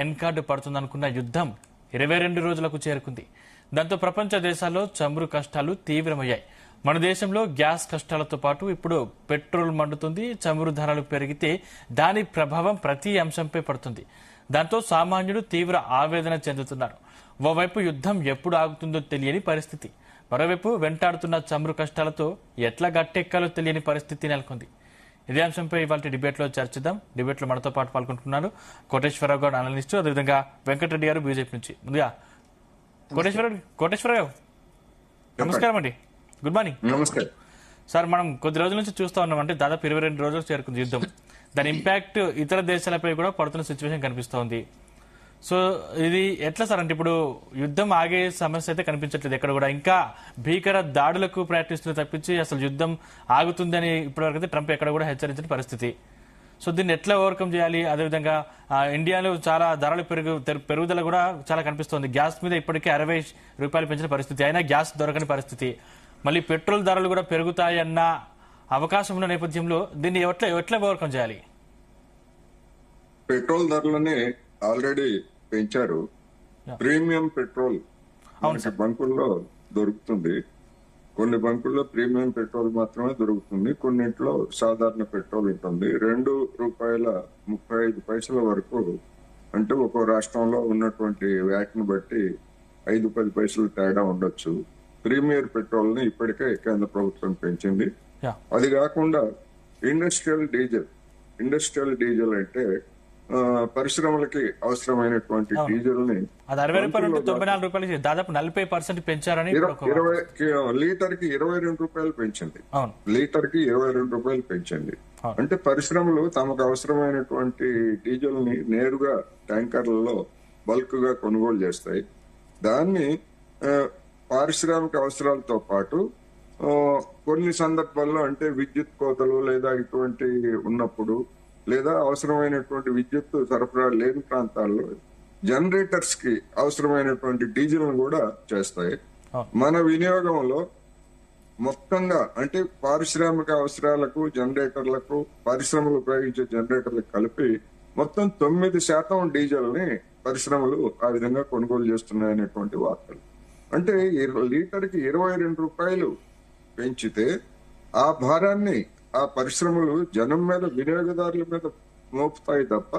ఎన్కార్డు పడుతుందనుకున్న యుద్ధం 22 రోజులకు చేరుకుంది. దాంతో ప్రపంచ దేశాల్లో చమురు కష్టాలు తీవ్రమయ్యాయి. మన దేశంలో గ్యాస్ కష్టాలతో పాటు ఇప్పుడు పెట్రోల్ మండుతుంది. చమురు ధరలు పెరిగితే దాని ప్రభావం ప్రతి అంశంపై పడుతుంది. దాంతో సామాన్యుడు తీవ్ర ఆవేదన చెందుతున్నారు. ఓవైపు యుద్ధం ఎప్పుడు ఆగుతుందో తెలియని పరిస్థితి, మరోవైపు వెంటాడుతున్న చమురు కష్టాలతో ఎట్లా గట్టెక్కాలో తెలియని పరిస్థితి నెలకొంది. ఇదే అంశంపై ఇవాళ డిబేట్లో చర్చిద్దాం. డిబేట్లో మనతో పాటు పాల్గొంటున్నారు కోటేశ్వరరావు గారు, అనలిస్టు, అదేవిధంగా వెంకటరెడ్డి గారు, బీజేపీ నుంచి. ముందుగా కోటేశ్వరరావు నమస్కారం అండి, గుడ్ మార్నింగ్. నమస్కారం సార్. మనం కొద్ది రోజుల నుంచి చూస్తా ఉన్నాం, అంటే దాదాపు 22 రోజులకు చేరుకుంది యుద్ధం. దాని ఇంపాక్ట్ ఇతర దేశాలపై కూడా పడుతున్న సిచ్యువేషన్ కనిపిస్తోంది. సో ఇది ఎట్లా సార్, అంటే ఇప్పుడు యుద్ధం ఆగే సమస్య అయితే కనిపించట్లేదు ఎక్కడ కూడా. ఇంకా భీకర దాడులకు ప్రయత్నిస్తున్న తప్పించి అసలు యుద్ధం ఆగుతుందని ఇప్పటివరకు అయితే ట్రంప్ ఎక్కడ కూడా హెచ్చరించిన పరిస్థితి. సో దీన్ని ఎట్లా ఓవర్కమ్ చేయాలి? అదేవిధంగా ఇండియాలో చాలా ధరల పెరుగుదల కూడా చాలా కనిపిస్తోంది. గ్యాస్ మీద ఇప్పటికే 60 రూపాయలు పెంచిన పరిస్థితి, అయినా గ్యాస్ దొరకని పరిస్థితి. మళ్ళీ పెట్రోల్ ధరలు కూడా పెరుగుతాయన్న అవకాశం ఉన్న నేపథ్యంలో దీన్ని ఎట్లా ఓవర్కమ్ చేయాలి? పెట్రోల్ ధరలని ఆల్రెడీ పెంచారు. ప్రీమియం పెట్రోల్ మనకి బంకుల్లో దొరుకుతుంది. కొన్ని బంకుల్లో ప్రీమియం పెట్రోల్ మాత్రమే దొరుకుతుంది, కొన్నింట్లో సాధారణ పెట్రోల్ ఉంటుంది. ₹2.35 వరకు, అంటే ఒక్కో రాష్ట్రంలో ఉన్నటువంటి వ్యాట్ని బట్టి 5-10 పైసలు తేడా ఉండొచ్చు. ప్రీమియం పెట్రోల్ ని ఇప్పటికే కేంద్ర ప్రభుత్వం పెంచింది. అది కాకుండా ఇండస్ట్రియల్ డీజిల్ అంటే పరిశ్రమలకి అవసరమైనటువంటి డీజిల్ ని రూపాయలు దాదాపు 40% పెంచారని, లీటర్ కి ₹22 పెంచింది. ₹22 పెంచింది. అంటే పరిశ్రమలు తమకు అవసరమైనటువంటి డీజిల్ ని నేరుగా ట్యాంకర్లలో బల్క్ గా కొనుగోలు చేస్తాయి. దాన్ని పారిశ్రామిక అవసరాలతో పాటు కొన్ని సందర్భాల్లో, అంటే విద్యుత్ కోతలు లేదా ఇటువంటి ఉన్నప్పుడు, లేదా అవసరమైనటువంటి విద్యుత్ సరఫరా లేని ప్రాంతాల్లో జనరేటర్స్ కి అవసరమైనటువంటి డీజిల్ కూడా చేస్తాయి. మన వినియోగంలో మొత్తంగా, అంటే పారిశ్రామిక అవసరాలకు జనరేటర్లకు, పరిశ్రమలు ఉపయోగించే జనరేటర్లకు కలిపి మొత్తం 9% డీజిల్ ని పరిశ్రమలు ఆ విధంగా కొనుగోలు చేస్తున్నాయనేటువంటి వార్తలు. అంటే లీటర్ కి ₹22 పెంచితే ఆ భారాన్ని ఆ పరిశ్రమలు జనం మీద, వినియోగదారుల మీద మోపుతాయి తప్ప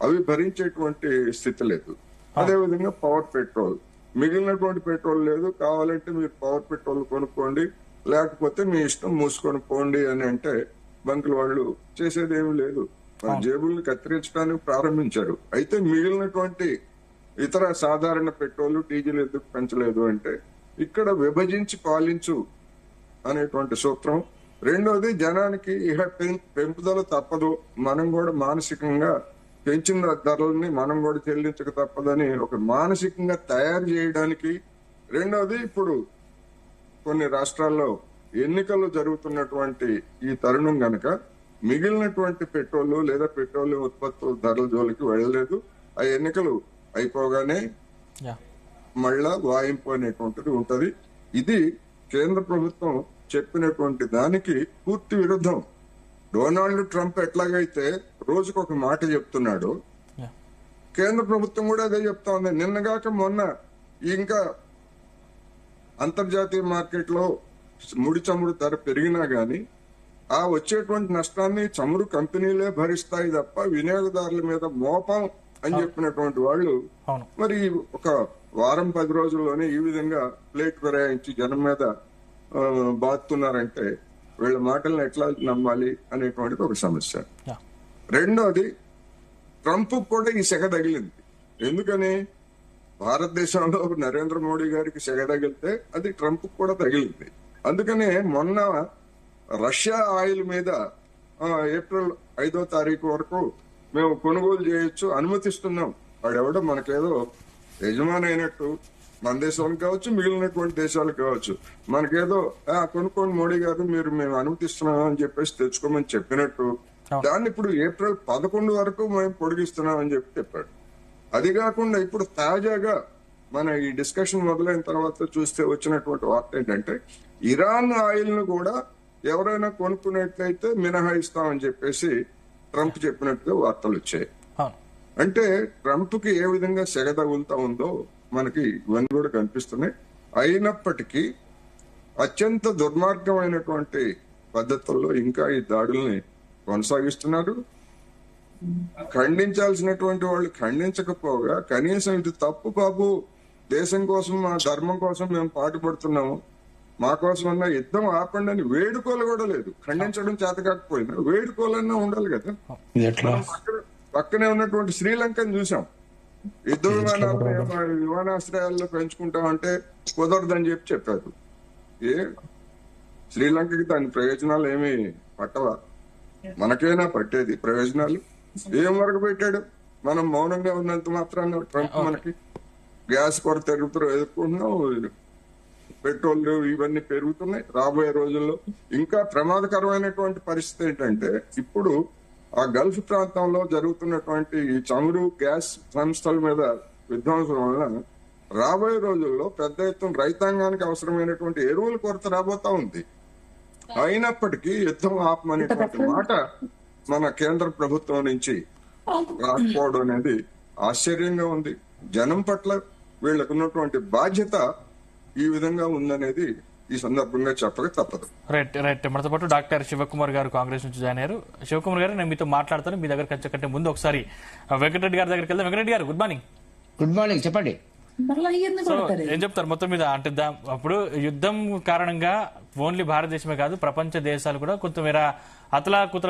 అవి భరించేటువంటి స్థితి లేదు. అదేవిధంగా పవర్ పెట్రోల్, మిగిలినటువంటి పెట్రోల్ లేదు, కావాలంటే మీరు పవర్ పెట్రోల్ కొనుక్కోండి, లేకపోతే మీ ఇష్టం మూసుకొని పోండి అని అంటే బంకుల వాళ్ళు చేసేది ఏమి లేదు. మన జేబుల్ని కత్తిరించడానికి ప్రారంభించారు. అయితే మిగిలినటువంటి ఇతర సాధారణ పెట్రోల్, డీజిల్ ఎందుకు పెంచలేదు అంటే ఇక్కడ విభజించి పాలించు అనేటువంటి సూత్రం. రెండోది, జనానికి ఇహ పెంపుదల తప్పదు, మనం కూడా మానసికంగా పెంచిన ధరలని మనం కూడా చెల్లించక తప్పదని ఒక మానసికంగా తయారు చేయడానికి. రెండోది, ఇప్పుడు కొన్ని రాష్ట్రాల్లో ఎన్నికలు జరుగుతున్నటువంటి ఈ తరుణం గనక మిగిలినటువంటి పెట్రోల్ లేదా పెట్రోలియం ఉత్పత్తుల ధరల జోలికి వెళ్ళలేదు. ఆ ఎన్నికలు అయిపోగానే మళ్ళా వాయింపు అనేటువంటిది ఉంటది. ఇది కేంద్ర ప్రభుత్వం చెప్పినటువంటి దానికి పూర్తి విరుద్ధం. డొనాల్డ్ ట్రంప్ ఎట్లాగైతే రోజుకొక మాట చెప్తున్నాడు, కేంద్ర ప్రభుత్వం కూడా అదే చెప్తా ఉంది. నిన్నగాక మొన్న ఇంకా అంతర్జాతీయ మార్కెట్ లో ముడి చమురు ధర పెరిగినా గాని ఆ వచ్చేటువంటి నష్టాన్ని చమురు కంపెనీలే భరిస్తాయి తప్ప వినియోగదారుల మీద మోపం అని చెప్పినటువంటి వాళ్ళు మరి ఒక వారం 10 రోజుల్లోనే ఈ విధంగా ప్లేట్ విరాయించి జనం మీద బాతున్నారంటే వీళ్ళ మాటలను ఎట్లా నమ్మాలి అనేటువంటిది ఒక సమస్య. రెండోది, ట్రంప్ కూడా ఈ సెగ తగిలింది. ఎందుకని? భారతదేశంలో నరేంద్ర మోడీ గారికి సెగ తగిలితే అది ట్రంప్ కూడా తగిలింది. అందుకనే మొన్న రష్యా ఆయిల్ మీద ఏప్రిల్ 5వ తారీఖు వరకు మేము కొనుగోలు చేయొచ్చు అనుమతిస్తున్నాం. వాడెవడో మనకేదో యజమాని అయినట్టు, మన దేశానికి కావచ్చు, మిగిలినటువంటి దేశాలకు కావచ్చు, మనకేదో కొనుక్కోండి మోడీ గారు, మేము అనుమతిస్తున్నాం అని చెప్పేసి తెచ్చుకోమని చెప్పినట్టు దాన్ని ఇప్పుడు ఏప్రిల్ 11 వరకు మేము పొడిగిస్తున్నాం అని చెప్పాడు. అది కాకుండా ఇప్పుడు తాజాగా మన ఈ డిస్కషన్ మొదలైన తర్వాత చూస్తే వచ్చినటువంటి వార్త ఏంటంటే ఇరాన్ ఆయిల్ ను కూడా ఎవరైనా కొనుక్కునేట్లయితే మినహాయిస్తామని చెప్పేసి ట్రంప్ చెప్పినట్టుగా వార్తలు వచ్చాయి. అంటే ట్రంప్ కి ఏ విధంగా సెగ తగులుతా ఉందో మనకి ఇవన్నీ కూడా కనిపిస్తున్నాయి. అయినప్పటికీ అత్యంత దుర్మార్గమైనటువంటి పద్ధతుల్లో ఇంకా ఈ దాడుల్ని కొనసాగిస్తున్నారు. ఖండించాల్సినటువంటి వాళ్ళు ఖండించకపోగా కనీసం ఇది తప్పు బాబు, దేశం కోసం మా ధర్మం కోసం మేము పాటుపడుతున్నాము, మా కోసం అన్న యుద్ధం ఆపండి అని వేడుకోలు కూడా లేదు. ఖండించడం చేత కాకపోయినా వేడుకోలన్నా ఉండాలి కదా. పక్కనే ఉన్నటువంటి శ్రీలంకను చూసాం, యుద్ధ విమానాశ్రయాల్లో పెంచుకుంటామంటే కుదరదని చెప్పారు. శ్రీలంకకి దాని ప్రయోజనాలు ఏమి పట్టవా? మనకైనా పట్టేది ప్రయోజనాలు. ఏం వరకు పెట్టాడు? మనం మౌనంగా ఉన్నంత మాత్రాన ట్రంప్ మనకి గ్యాస్ కొరత ఎదుర్కొంటున్నాం, పెట్రోల్ ఇవన్నీ పెరుగుతున్నాయి. రాబోయే రోజుల్లో ఇంకా ప్రమాదకరమైనటువంటి పరిస్థితి ఏంటంటే ఇప్పుడు ఆ గల్ఫ్ ప్రాంతంలో జరుగుతున్నటువంటి ఈ చమురు గ్యాస్ సంస్థల మీద విధ్వంసం వల్ల రాబోయే రోజుల్లో పెద్ద ఎత్తున రైతాంగానికి అవసరమైనటువంటి ఎరువుల కొరత రాబోతా ఉంది. అయినప్పటికీ యుద్ధం ఆపమనేటువంటి మాట మన కేంద్ర ప్రభుత్వం నుంచి రాకపోవడం అనేది ఆశ్చర్యంగా ఉంది. జనం పట్ల వీళ్ళకు ఉన్నటువంటి బాధ్యత ఈ విధంగా ఉందనేది ఈ సందర్భంగా చెప్పక తప్పదు. రైట్ రైట్ మనతో పాటు డాక్టర్ శివకుమార్ గారు కాంగ్రెస్ నుంచి జాయిన్ అయ్యారు. శివకుమార్ గారు, నేను మీతో మాట్లాడతాను. మీ దగ్గర కంటే ముందు ఒకసారి వెంకటరెడ్డి గారి దగ్గరికి వెళ్దాం. వెంకటరెడ్డి గారు, గుడ్ మార్నింగ్. గుడ్ మార్నింగ్, చెప్పండి. సో ఏం చెప్తారు మొత్తం మీద? అంటే అప్పుడు యుద్ధం కారణంగా ఓన్లీ భారతదేశమే కాదు ప్రపంచ దేశాలు కూడా కొంతమేర అతలాకుతలం